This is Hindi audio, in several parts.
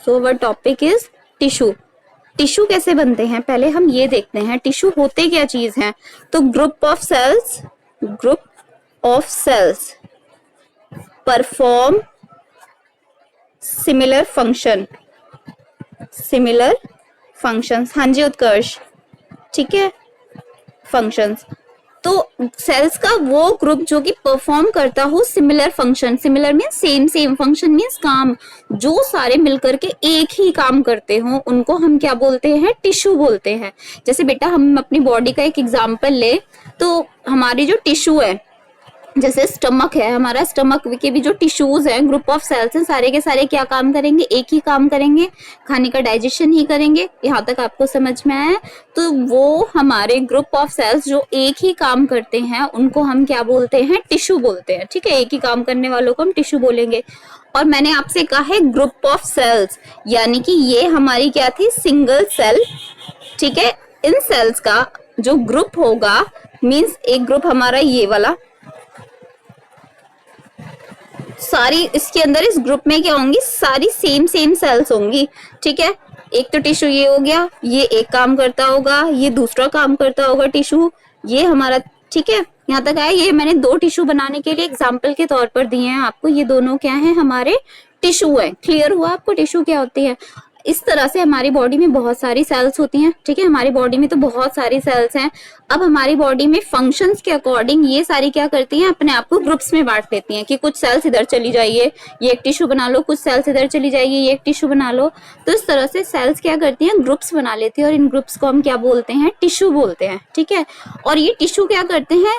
So our topic is tissue. Tissue कैसे बनते हैं पहले हम ये देखते हैं। टिश्यू होते क्या चीज है? तो group of cells perform similar functions. हाँ जी उत्कर्ष, ठीक है, फंक्शंस। तो सेल्स का वो ग्रुप जो कि परफॉर्म करता हो similar function. Similar means same, function means काम, जो सारे मिलकर के एक ही काम करते हो उनको हम क्या बोलते हैं? टिश्यू बोलते हैं। जैसे बेटा हम अपनी बॉडी का एक एग्जांपल ले तो हमारी जो टिश्यू है, जैसे स्टमक है, हमारा स्टमक के भी जो टिश्यूज हैं, ग्रुप ऑफ सेल्स हैं, सारे के सारे क्या काम करेंगे? एक ही काम करेंगे, खाने का डाइजेशन ही करेंगे। यहाँ तक आपको समझ में आया? तो वो हमारे ग्रुप ऑफ सेल्स जो एक ही काम करते हैं उनको हम क्या बोलते हैं? टिश्यू बोलते हैं। ठीक है, एक ही काम करने वालों को हम टिश्यू बोलेंगे। और मैंने आपसे कहा है ग्रुप ऑफ सेल्स, यानी कि ये हमारी क्या थी? Single cell. ठीक है, इन सेल्स का जो ग्रुप होगा, मीन्स एक ग्रुप हमारा ये वाला, सारी इसके अंदर इस ग्रुप में क्या होंगी? सारी सेम सेल्स होंगी। ठीक है, एक तो टिश्यू ये हो गया, ये एक काम करता होगा, ये दूसरा काम करता होगा टिश्यू, ये हमारा। ठीक है, यहाँ तक आया? ये मैंने दो टिश्यू बनाने के लिए एग्जाम्पल के तौर पर दिए हैं आपको। ये दोनों क्या है? हमारे टिश्यू है। क्लियर हुआ आपको टिश्यू क्या होती है? इस तरह से हमारी बॉडी में बहुत सारी सेल्स होती हैं। ठीक है, हमारी बॉडी में तो बहुत सारी सेल्स हैं। अब हमारी बॉडी में फंक्शंस के अकॉर्डिंग ये सारी क्या करती हैं? अपने आप को ग्रुप्स में बांट लेती हैं कि कुछ सेल्स इधर चली जाइए, ये एक टिश्यू बना लो, कुछ सेल्स इधर चली जाइए, ये एक टिश्यू बना लो। तो इस तरह से सेल्स क्या करती हैं? ग्रुप्स बना लेती है और इन ग्रुप्स को हम क्या बोलते हैं? टिश्यू बोलते हैं। ठीक है, और ये टिश्यू क्या करते हैं?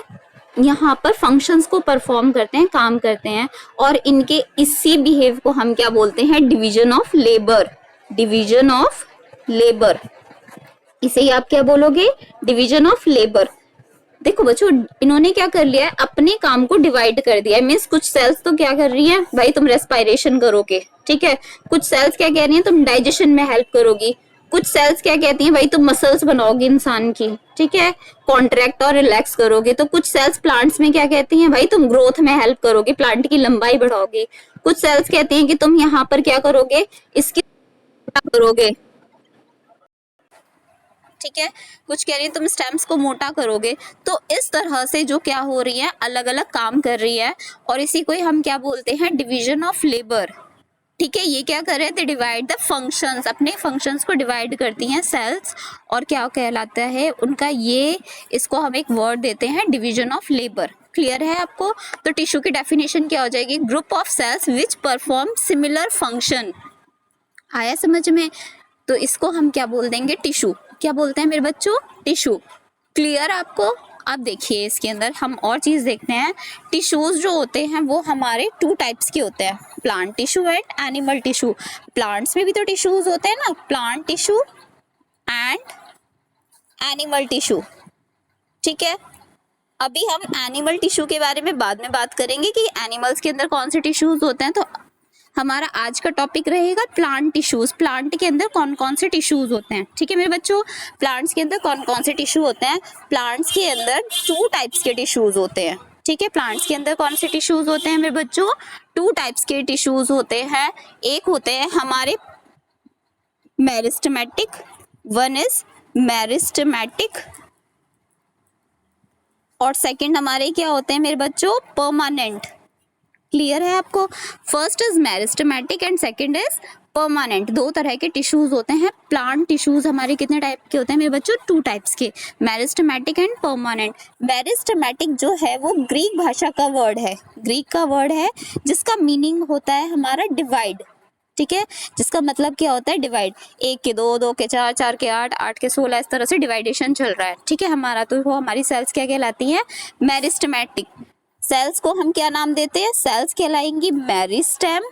यहाँ पर फंक्शंस को परफॉर्म करते हैं, काम करते हैं। और इनके इसी बिहेव को हम क्या बोलते हैं? Division of labour. Division of labour, इसे ही आप क्या बोलोगे? Division of labour. देखो बच्चों, इन्होंने क्या कर लिया है? अपने काम को डिवाइड कर दिया है। मीन्स कुछ सेल्स तो क्या कर रही हैं? भाई तुम रेस्पिरेशन करोगे। ठीक है, कुछ सेल्स क्या कह रही हैं? तुम डाइजेशन में हेल्प करोगी। कुछ सेल्स क्या कहती हैं? भाई तुम मसल्स बनाओगे इंसान की। ठीक है, कॉन्ट्रैक्ट और रिलैक्स करोगे। तो कुछ सेल्स प्लांट्स में क्या कहती हैं? भाई तुम ग्रोथ में हेल्प करोगे, प्लांट की लंबाई बढ़ाओगे। कुछ सेल्स कहती हैं कि तुम यहाँ पर क्या करोगे? इसकी करोगे। ठीक है, कुछ कह रही है तुम स्टेम्स को मोटा करोगे। तो इस तरह से जो क्या हो रही है? अलग अलग काम कर रही है, और इसी को हम क्या बोलते हैं? Division of labour. ठीक है, ये क्या कर रहे थे? डिवाइड द फंक्शंस, अपने फंक्शंस को डिवाइड करती हैं सेल्स। और क्या कहलाता है उनका ये? इसको हम एक वर्ड देते हैं, डिवीजन ऑफ लेबर। क्लियर है आपको? तो टिश्यू की डेफिनेशन क्या हो जाएगी? Group of cells which perform similar function. आया समझ में? तो इसको हम क्या बोल देंगे? टिश्यू। क्या बोलते हैं मेरे बच्चों? टिश्यू। क्लियर आपको? अब देखिए इसके अंदर हम और चीज देखते हैं। टिश्यूज जो होते हैं वो हमारे टू टाइप्स के होते हैं, plant tissue and animal tissue. Plants में भी तो टिश्यूज होते हैं ना, plant tissue and animal tissue. ठीक है, अभी हम एनिमल टिश्यू के बारे में बाद में बात करेंगे कि एनिमल्स के अंदर कौन से टिश्यूज होते हैं। तो हमारा आज का टॉपिक रहेगा प्लांट टिश्यूज। प्लांट के अंदर कौन कौन से टिश्यूज होते हैं? ठीक है मेरे बच्चों, प्लांट्स के अंदर कौन कौन से टिश्यू होते हैं? प्लांट्स के अंदर टू टाइप्स के टिश्यूज होते हैं। ठीक है, प्लांट्स के अंदर कौन से टिश्यूज होते हैं मेरे बच्चों? टू टाइप्स के टिश्यूज होते हैं। एक होते हैं हमारे मेरिस्टेमेटिक, वन इज मेरिस्टेमेटिक, और सेकंड हमारे क्या होते हैं मेरे बच्चों? परमानेंट। क्लियर है आपको? First is meristematic and second is permanent. दो तरह के टिश्यूज होते हैं। प्लांट टिश्यूज हमारे कितने टाइप के होते हैं मेरे बच्चों? टू टाइप्स के, मेरिस्टेमेटिक एंड परमानेंट। मेरिस्टेमेटिक जो है वो ग्रीक भाषा का वर्ड है, ग्रीक का वर्ड है, जिसका मीनिंग होता है हमारा डिवाइड। ठीक है, जिसका मतलब क्या होता है? डिवाइड। एक के दो, दो के चार, चार के आठ, आठ के 16, इस तरह से डिवाइडेशन चल रहा है। ठीक है, हमारा तो वो हमारी सेल्स क्या कहलाती हैं? मेरिस्टेमेटिक। सेल्स को हम क्या नाम देते हैं? सेल्स कहलाएंगी मेरिस्टेम।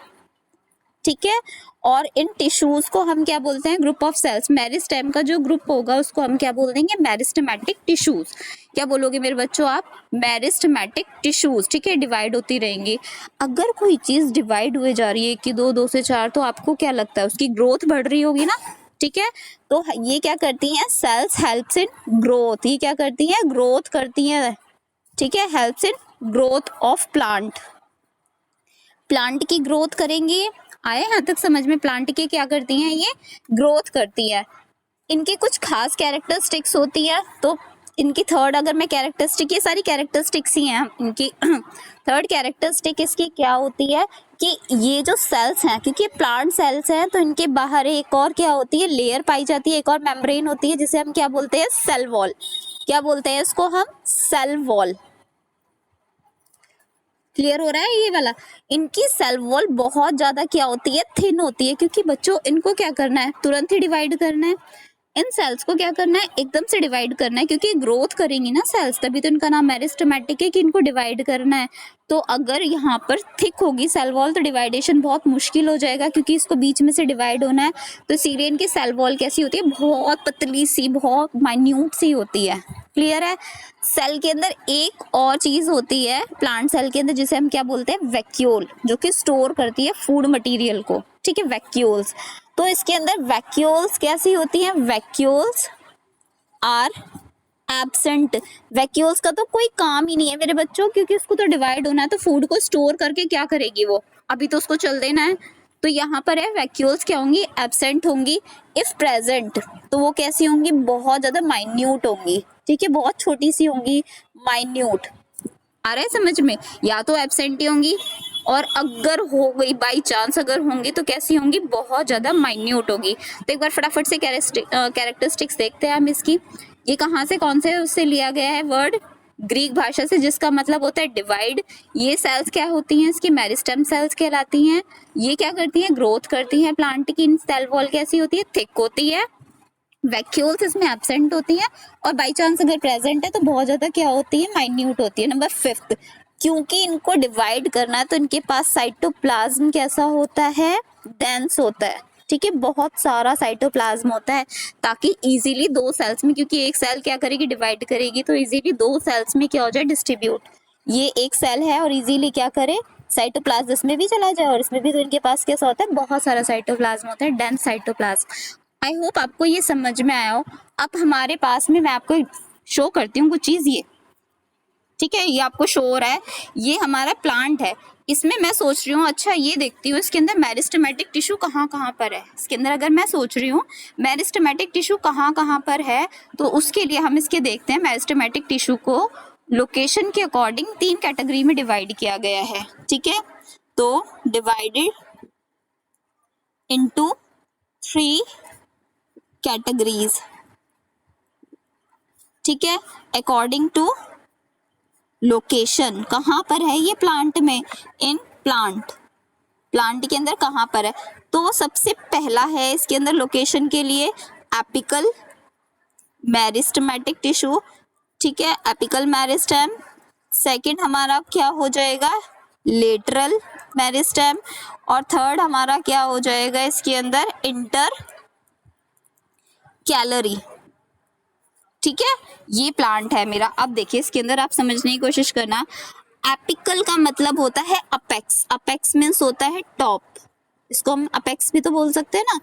ठीक है, और इन टिश्यूज को हम क्या बोलते हैं? Group of sales. मेरिस्टेम का जो ग्रुप होगा उसको हम क्या बोल देंगे? Meristematic tissues. क्या बोलोगे मेरे बच्चों आप? Meristematic tissues. ठीक है, डिवाइड होती रहेंगी। अगर कोई चीज डिवाइड हुए जा रही है कि दो, दो से चार, तो आपको क्या लगता है? उसकी ग्रोथ बढ़ रही होगी ना। ठीक है, तो ये क्या करती हैं? Cells helps in growth. ये क्या करती हैं? ग्रोथ करती हैं। ठीक है, helps in growth of plant. Plant की ग्रोथ करेंगे, आया यहाँ तक समझ में? प्लांट के क्या करती हैं, ये ग्रोथ करती है। इनकी कुछ खास कैरेक्टरिस्टिक्स होती है। तो इनकी थर्ड अगर मैं कैरेक्टरिस्टिक, ये सारी कैरेक्टरिस्टिक्स ही हैं इनकी। थर्ड कैरेक्टरिस्टिक इसकी क्या होती है कि ये जो सेल्स हैं, क्योंकि प्लांट सेल्स हैं, तो इनके बाहर एक और क्या होती है, लेयर पाई जाती है, एक और मेम्ब्रेन होती है, जिसे हम क्या बोलते हैं, सेल वॉल। क्या बोलते हैं इसको हम? Cell wall. क्लियर हो रहा है ये वाला? इनकी सेल वॉल बहुत ज्यादा क्या होती है, थिन होती है, क्योंकि बच्चों इनको क्या करना है, तुरंत ही डिवाइड करना है। इन सेल्स को क्या करना है, एकदम से डिवाइड करना है, क्योंकि ग्रोथ करेंगी ना सेल्स, तभी तो इनका नाम मेरिस्टेमेटिक है कि इनको डिवाइड करना है। तो अगर यहाँ पर थिक होगी सेल वॉल तो डिवाइडेशन बहुत मुश्किल हो जाएगा, क्योंकि इसको बीच में से डिवाइड होना है। तो इसीलिए इनकी सेल वॉल कैसी होती है, बहुत पतली सी, बहुत माइन्यूट सी होती है। क्लियर है? सेल के अंदर एक और चीज होती है प्लांट सेल के अंदर, जिसे हम क्या बोलते हैं, वैक्यूल, जो कि स्टोर करती है फूड मटेरियल को। ठीक है, वैक्यूल्स। तो इसके अंदर वैक्यूल्स कैसी होती हैं, वैक्यूल्स आर एब्सेंट। वैक्यूल्स का तो कोई काम ही नहीं है मेरे बच्चों, क्योंकि उसको तो डिवाइड होना है, तो फूड को स्टोर करके क्या करेगी वो, अभी तो उसको चल देना है। तो यहाँ पर है वैक्यूल्स क्या होंगी, एब्सेंट होंगी। इफ प्रेजेंट तो वो कैसी होंगी, बहुत ज्यादा माइन्यूट होंगी। ठीक है, बहुत छोटी सी होंगी, माइन्यूट। आ रहा है समझ में? या तो एब्सेंट ही होंगी, और अगर हो गई बाई चांस अगर होंगी तो कैसी होंगी, बहुत ज्यादा माइन्यूट होगी। तो एक बार फटाफट से कैरेक्टरिस्टिक्स देखते हैं हम इसकी। ये कहाँ से, कौन से उससे लिया गया है वर्ड, ग्रीक भाषा से, जिसका मतलब होता है डिवाइड। ये सेल्स क्या होती हैं इसकी, मेरिस्टेम सेल्स कहलाती हैं। ये क्या करती हैं, ग्रोथ करती हैं। प्लांट की सेल वॉल कैसी होती है, थिक होती है। वैक्यूल्स इसमें एब्सेंट होती हैं, और बाई चांस अगर प्रेजेंट है तो बहुत ज्यादा क्या होती है, माइन्यूट होती है। नंबर 5, क्योंकि इनको डिवाइड करना है तो इनके पास साइटोप्लाज्म कैसा होता है, डेंस होता है। ठीक है, बहुत सारा साइटोप्लाज्म होता है, ताकि इजीली दो सेल्स में, क्योंकि एक सेल क्या करेगी, डिवाइड करेगी, तो इजीली दो सेल्स में क्या हो जाए, डिस्ट्रीब्यूट। ये एक सेल है और इजीली क्या करे, साइटोप्लाज्म इसमें भी चला जाए और इसमें भी, तो इनके पास कैसा होता है, बहुत सारा साइटोप्लाज्म होता है, डेंस साइटोप्लाज्म। आई होप आपको ये समझ में आया हो। अब हमारे पास में मैं आपको शो करती हूँ कुछ चीज, ये ठीक है, ये आपको शो हो रहा है, ये हमारा प्लांट है। इसमें मैं सोच रही हूँ, अच्छा ये देखती हूँ इसके अंदर मेरिस्टेमेटिक टिश्यू कहाँ कहाँ पर है। इसके अंदर अगर मैं सोच रही हूँ मेरिस्टेमेटिक टिश्यू कहाँ कहाँ पर है, तो उसके लिए हम इसके देखते हैं। मेरिस्टेमेटिक टिश्यू को लोकेशन के अकॉर्डिंग 3 कैटेगरी में डिवाइड किया गया है। ठीक है, तो डिवाइडेड इनटू 3 कैटेगरीज। ठीक है, अकॉर्डिंग टू लोकेशन, कहाँ पर है ये प्लांट में, इन प्लांट, प्लांट के अंदर कहाँ पर है। तो सबसे पहला है इसके अंदर लोकेशन के लिए एपिकल मेरिस्टेमेटिक टिश्यू। ठीक है, एपिकल मेरिस्टेम। सेकंड हमारा क्या हो जाएगा, लेटरल मेरिस्टेम। और थर्ड हमारा क्या हो जाएगा इसके अंदर, इंटर कैलरी। ठीक है, ये प्लांट है मेरा। अब देखिए इसके अंदर आप समझने की कोशिश करना। एपिकल का मतलब होता है अपेक्स, अपेक्स मीन्स होता है टॉप, इसको हम अपेक्स भी तो बोल सकते हैं ना।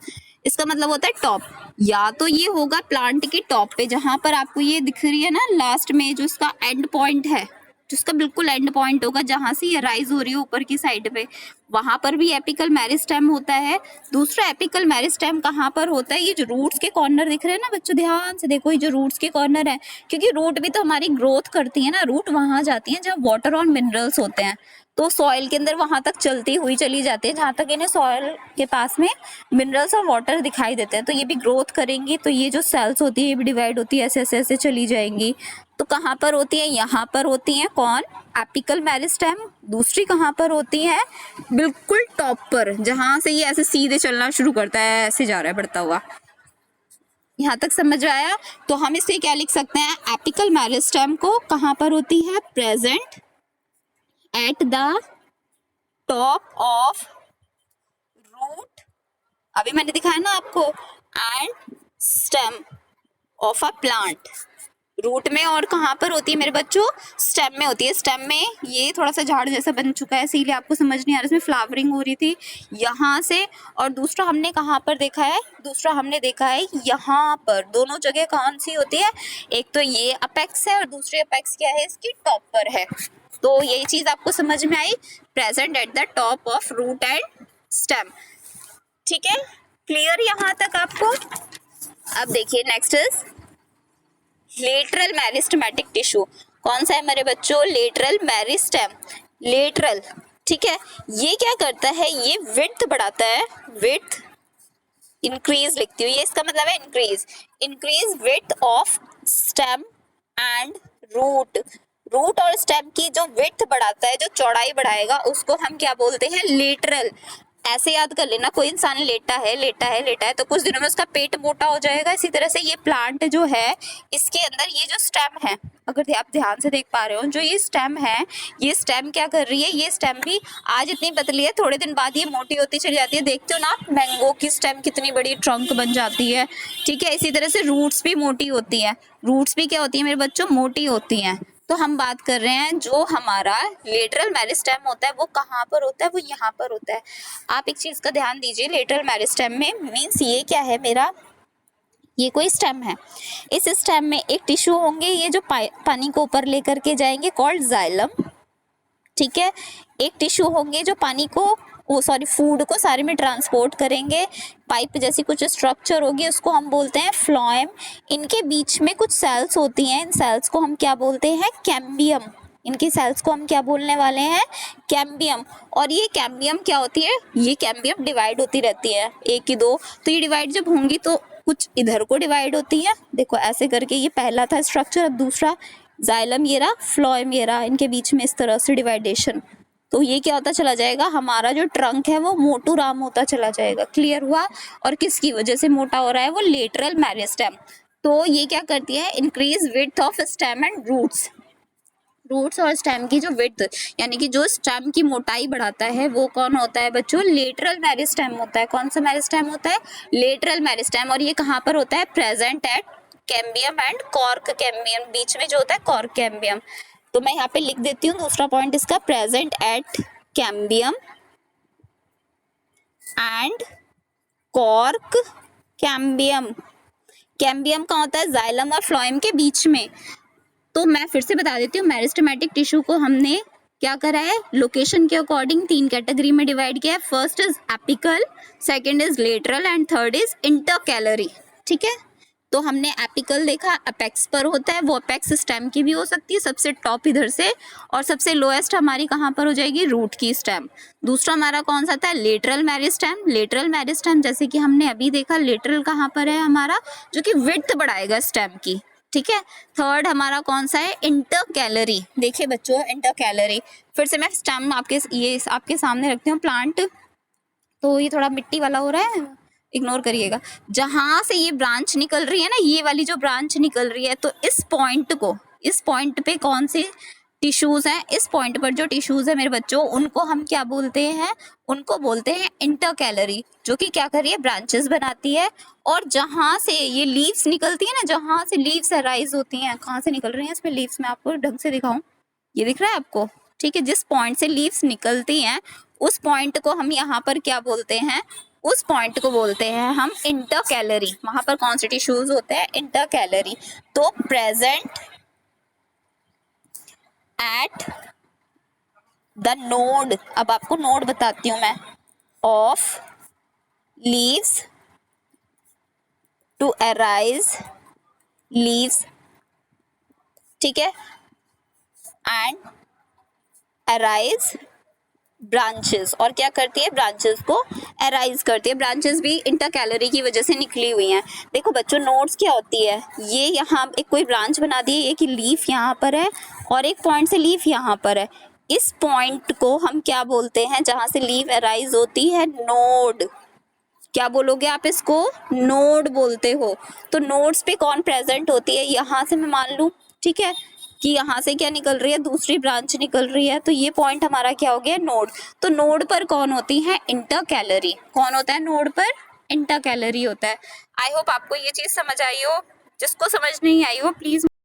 इसका मतलब होता है टॉप, या तो ये होगा प्लांट के टॉप पे, जहां पर आपको ये दिख रही है ना लास्ट में, जो इसका एंड पॉइंट है, जिसका बिल्कुल एंड पॉइंट होगा, जहां से ये राइज हो रही है ऊपर की साइड पे, वहां पर भी एपिकल मेरिस्टेम होता है। दूसरा एपिकल मेरिस्टेम कहाँ पर होता है, ये जो रूट्स के कॉर्नर दिख रहे हैं ना बच्चों, ध्यान से देखो, ये जो रूट्स के कॉर्नर है, क्योंकि रूट भी तो हमारी ग्रोथ करती है ना, रूट वहां जाती है जहाँ वाटर और मिनरल्स होते हैं, तो सॉइल के अंदर वहां तक चलती हुई चली जाती है, जहां तक इन्हें सॉइल के पास में मिनरल्स और वाटर दिखाई देते हैं। तो ये भी ग्रोथ करेंगी, तो ये जो सेल्स होती है ये भी डिवाइड होती है, ऐसे ऐसे ऐसे चली जाएंगी। तो कहाँ पर होती है, यहाँ पर होती है, कौन, एपिकल मेरिस्टेम। दूसरी कहाँ पर होती है, बिल्कुल टॉप पर, जहां से ये ऐसे सीधे चलना शुरू करता है, ऐसे जा रहा है बढ़ता हुआ। यहाँ तक समझ आया? तो हम इसे क्या लिख सकते हैं, एपिकल मेरिस्टेम को कहाँ पर होती है, present at the top of root, अभी मैंने दिखाया ना आपको, and stem of a plant. Root में और कहाँ पर होती है मेरे बच्चों, स्टेम में होती है। स्टेम में ये थोड़ा सा झाड़ जैसा बन चुका है, इसीलिए आपको समझ नहीं आ रहा, इसमें फ्लावरिंग हो रही थी यहाँ से। और दूसरा हमने कहाँ पर देखा है, दूसरा हमने देखा है यहाँ पर। दोनों जगह कौन सी होती है, एक तो ये अपेक्स है और दूसरी अपेक्स क्या है, इसकी टॉप पर है। तो यही चीज आपको समझ में आई, present at the top of root and stem. ठीक है, क्लियर यहाँ तक आपको? अब देखिए next is lateral meristematic tissue. कौन सा है मेरे बच्चों? Lateral meristem. लेटरल, ठीक है, ये क्या करता है? ये विड्थ बढ़ाता है, विड्थ इंक्रीज लिखती हूँ, ये इसका मतलब है increase, increase width of stem and root. Root और स्टेम की जो विड्थ बढ़ाता है, जो चौड़ाई बढ़ाएगा, उसको हम क्या बोलते हैं? लेटरल। ऐसे याद कर लेना, कोई इंसान लेटा है लेटा है लेटा है तो कुछ दिनों में उसका पेट मोटा हो जाएगा। इसी तरह से ये प्लांट जो है, इसके अंदर ये जो स्टेम है, अगर आप ध्यान से देख पा रहे हो, जो ये स्टेम है, ये स्टेम क्या कर रही है? ये स्टेम भी आज इतनी पतली है, थोड़े दिन बाद ये मोटी होती चली जाती है। देखते हो ना आप, मैंगो की स्टेम कितनी बड़ी ट्रंक बन जाती है, ठीक है। इसी तरह से रूट्स भी मोटी होती है, रूट्स भी क्या होती है मेरे बच्चों? मोटी होती हैं। तो हम बात कर रहे हैं जो हमारा लेटरल मेरिस्टेम होता है वो कहाँ पर होता है? वो यहाँ पर होता है। आप एक चीज का ध्यान दीजिए, लेटरल मेरिस्टेम में मीन्स ये क्या है मेरा? ये कोई स्टेम है, इस स्टेम में एक टिश्यू होंगे, ये जो पानी को ऊपर लेकर के जाएंगे, कॉल्ड जाइलम, ठीक है। एक टिश्यू होंगे जो पानी को फूड को सारे में ट्रांसपोर्ट करेंगे, पाइप जैसी कुछ स्ट्रक्चर होगी, उसको हम बोलते हैं फ्लोएम। इनके बीच में कुछ सेल्स होती हैं, इन सेल्स को हम क्या बोलते हैं? कैम्बियम। इनकी सेल्स को हम क्या बोलने वाले हैं? कैम्बियम। और ये कैम्बियम क्या होती है? ये कैम्बियम डिवाइड होती रहती है, एक की दो, तो ये डिवाइड जब होंगी तो कुछ इधर को डिवाइड होती है, देखो ऐसे करके, ये पहला था स्ट्रक्चर, अब दूसरा जाइलम ये रहा, फ्लोएम ये रहा, इनके बीच में इस तरह से डिवाइडेशन। तो ये क्या होता चला जाएगा? हमारा जो ट्रंक है वो मोटू राम होता चला जाएगा। क्लियर हुआ? और किसकी वजह से मोटा हो रहा है? वो लेटरल मेरिस्टेम। तो ये क्या करती है? Increase width of stem and roots. Roots और स्टेम की जो विड्थ, यानी कि जो स्टेम की मोटाई बढ़ाता है, वो कौन होता है बच्चों? लेटरल मेरिस्टेम होता है। कौन सा मेरिस्टेम होता है? Lateral meristem. और ये कहाँ पर होता है? Present at cambium and cork cambium, बीच में जो होता है कॉर्क कैम्बियम। तो मैं यहाँ पे लिख देती हूँ दूसरा पॉइंट इसका, present at cambium and cork cambium. Cambium का होता है जाइलम और फ्लोएम के बीच में। तो मैं फिर से बता देती हूँ, मेरिस्टेमेटिक टिश्यू को हमने क्या करा है? लोकेशन के अकॉर्डिंग 3 कैटेगरी में डिवाइड किया है। First is apical, second is lateral and third is intercalary, ठीक है। तो हमने एपिकल देखा, अपेक्स पर होता है, वो अपेक्स स्टेम की भी हो सकती है, सबसे टॉप इधर से, और सबसे लोएस्ट हमारी कहाँ पर हो जाएगी? रूट की स्टेम। दूसरा हमारा कौन सा था? Lateral meristem. लेटरल मेरिस्टेम जैसे कि हमने अभी देखा, लेटरल कहाँ पर है हमारा? जो कि विड्थ बढ़ाएगा स्टेम की, ठीक है। थर्ड हमारा कौन सा है? इंटरकैलरी। देखिए बच्चों, इंटरकैलरी, फिर से मैं स्टेम आपके सामने रखती हूँ। प्लांट तो ये थोड़ा मिट्टी वाला हो रहा है, इग्नोर करिएगा। जहां से ये ब्रांच निकल रही है ना, ये वाली जो ब्रांच निकल रही है, तो इस पॉइंट पे कौन से टिश्यूज हैं? इस पॉइंट पर जो टिश्यूज है मेरे बच्चों, उनको हम क्या बोलते हैं? उनको बोलते हैं इंटरकैलरी, जो कि क्या कर रही है? ब्रांचेस बनाती है। और जहां से ये लीव्स निकलती है ना, जहां से लीव्स अराइज होती हैं, कहाँ से निकल रही हैं इसमें लीव्स? मैं आपको ढंग से दिखाऊं, ये दिख रहा है आपको? ठीक है, जिस पॉइंट से लीव्स निकलती हैं, उस पॉइंट को हम यहाँ पर क्या बोलते हैं? उस पॉइंट को बोलते हैं हम इंटरकैलरी। वहां पर कौन से टिश्यूज होते हैं? इंटरकैलरी। तो प्रेजेंट एट द नोड, अब आपको नोड बताती हूं मैं, of leaves to arise leaves, ठीक है, एंड अराइज ब्रांचेस। और क्या करती है? ब्रांचेस को अराइज करती है। ब्रांचेस भी इंटरकैलरी की वजह से निकली हुई हैं। देखो बच्चों, नोड्स क्या होती है? ये यहाँ एक कोई ब्रांच बना दी है, ये कि लीफ यहाँ पर है और एक पॉइंट से लीफ यहाँ पर है। इस पॉइंट को हम क्या बोलते हैं? जहां से लीफ अराइज होती है, नोड। क्या बोलोगे आप इसको? नोड बोलते हो। तो नोड्स पे कौन प्रेजेंट होती है? यहाँ से मैं मान लूं, ठीक है, कि यहाँ से क्या निकल रही है? दूसरी ब्रांच निकल रही है, तो ये पॉइंट हमारा क्या हो गया? नोड। तो नोड पर कौन होती है? इंटरकैलरी। कौन होता है नोड पर? इंटरकैलरी होता है। आई होप आपको ये चीज समझ आई हो। जिसको समझ नहीं आई हो प्लीज